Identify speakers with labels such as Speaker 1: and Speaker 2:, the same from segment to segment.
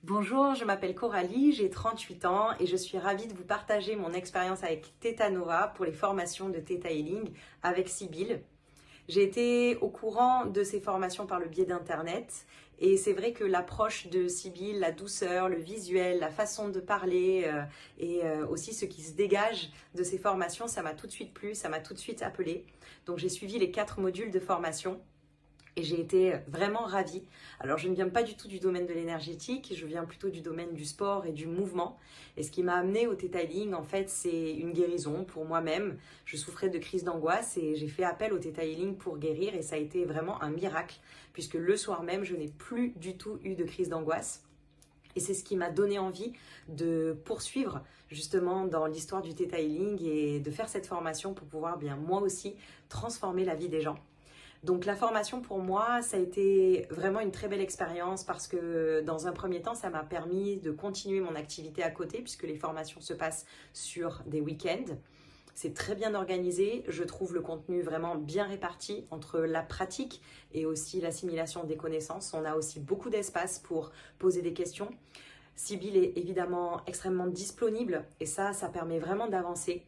Speaker 1: Bonjour, je m'appelle Coralie, j'ai 38 ans et je suis ravie de vous partager mon expérience avec Theta Nova pour les formations de Theta Healing avec Sybille. J'ai été au courant de ces formations par le biais d'internet et c'est vrai que l'approche de Sybille, la douceur, le visuel, la façon de parler aussi ce qui se dégage de ces formations, ça m'a tout de suite plu, ça m'a tout de suite appelé. Donc j'ai suivi les 4 modules de formation. Et j'ai été vraiment ravie. Alors je ne viens pas du tout du domaine de l'énergétique, je viens plutôt du domaine du sport et du mouvement. Et ce qui m'a amenée au Theta Healing, en fait, c'est une guérison pour moi-même. Je souffrais de crises d'angoisse et j'ai fait appel au Theta Healing pour guérir et ça a été vraiment un miracle puisque le soir même, je n'ai plus du tout eu de crise d'angoisse. Et c'est ce qui m'a donné envie de poursuivre justement dans l'histoire du Theta Healing et de faire cette formation pour pouvoir bien moi aussi transformer la vie des gens. Donc la formation pour moi, ça a été vraiment une très belle expérience parce que dans un premier temps, ça m'a permis de continuer mon activité à côté puisque les formations se passent sur des week-ends. C'est très bien organisé, je trouve le contenu vraiment bien réparti entre la pratique et aussi l'assimilation des connaissances. On a aussi beaucoup d'espace pour poser des questions. Sybille est évidemment extrêmement disponible et ça permet vraiment d'avancer.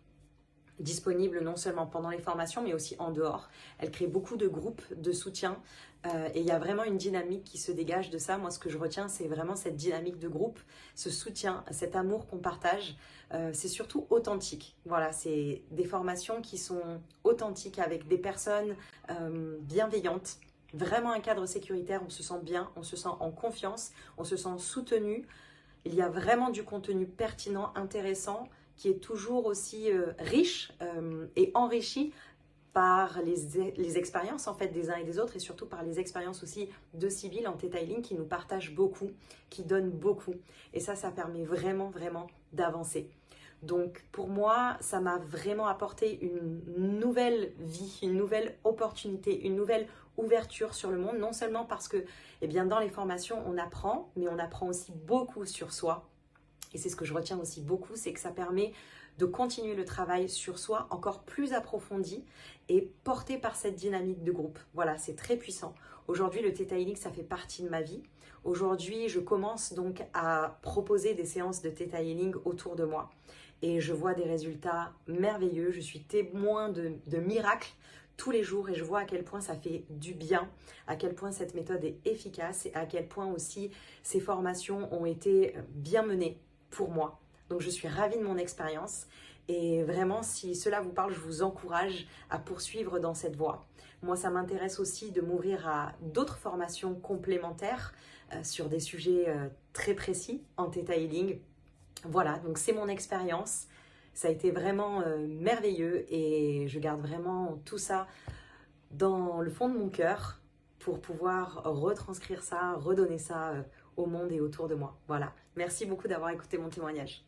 Speaker 1: Disponible non seulement pendant les formations mais aussi en dehors. Elle crée beaucoup de groupes de soutien et il y a vraiment une dynamique qui se dégage de ça. Moi ce que je retiens c'est vraiment cette dynamique de groupe, ce soutien, cet amour qu'on partage. C'est surtout authentique. Voilà, c'est des formations qui sont authentiques avec des personnes bienveillantes. Vraiment un cadre sécuritaire, on se sent bien, on se sent en confiance, on se sent soutenu. Il y a vraiment du contenu pertinent, intéressant, qui est toujours aussi riche et enrichi par les expériences en fait des uns et des autres et surtout par les expériences aussi de Sybille en Theta Healing qui nous partagent beaucoup, qui donnent beaucoup. Et ça permet vraiment d'avancer. Donc pour moi, ça m'a vraiment apporté une nouvelle vie, une nouvelle opportunité, une nouvelle ouverture sur le monde. Non seulement parce que eh bien, dans les formations, on apprend, mais on apprend aussi beaucoup sur soi. Et c'est ce que je retiens aussi beaucoup, c'est que ça permet de continuer le travail sur soi encore plus approfondi et porté par cette dynamique de groupe. Voilà, c'est très puissant. Aujourd'hui, le Theta Healing, ça fait partie de ma vie. Aujourd'hui, je commence donc à proposer des séances de Theta Healing autour de moi. Et je vois des résultats merveilleux. Je suis témoin de miracles tous les jours et je vois à quel point ça fait du bien, à quel point cette méthode est efficace et à quel point aussi ces formations ont été bien menées pour moi. Donc je suis ravie de mon expérience et vraiment si cela vous parle, je vous encourage à poursuivre dans cette voie. Moi ça m'intéresse aussi de m'ouvrir à d'autres formations complémentaires sur des sujets très précis en Theta Healing. Voilà, donc c'est mon expérience. Ça a été vraiment merveilleux et je garde vraiment tout ça dans le fond de mon cœur pour pouvoir retranscrire ça, redonner ça au monde et autour de moi. Voilà, merci beaucoup d'avoir écouté mon témoignage.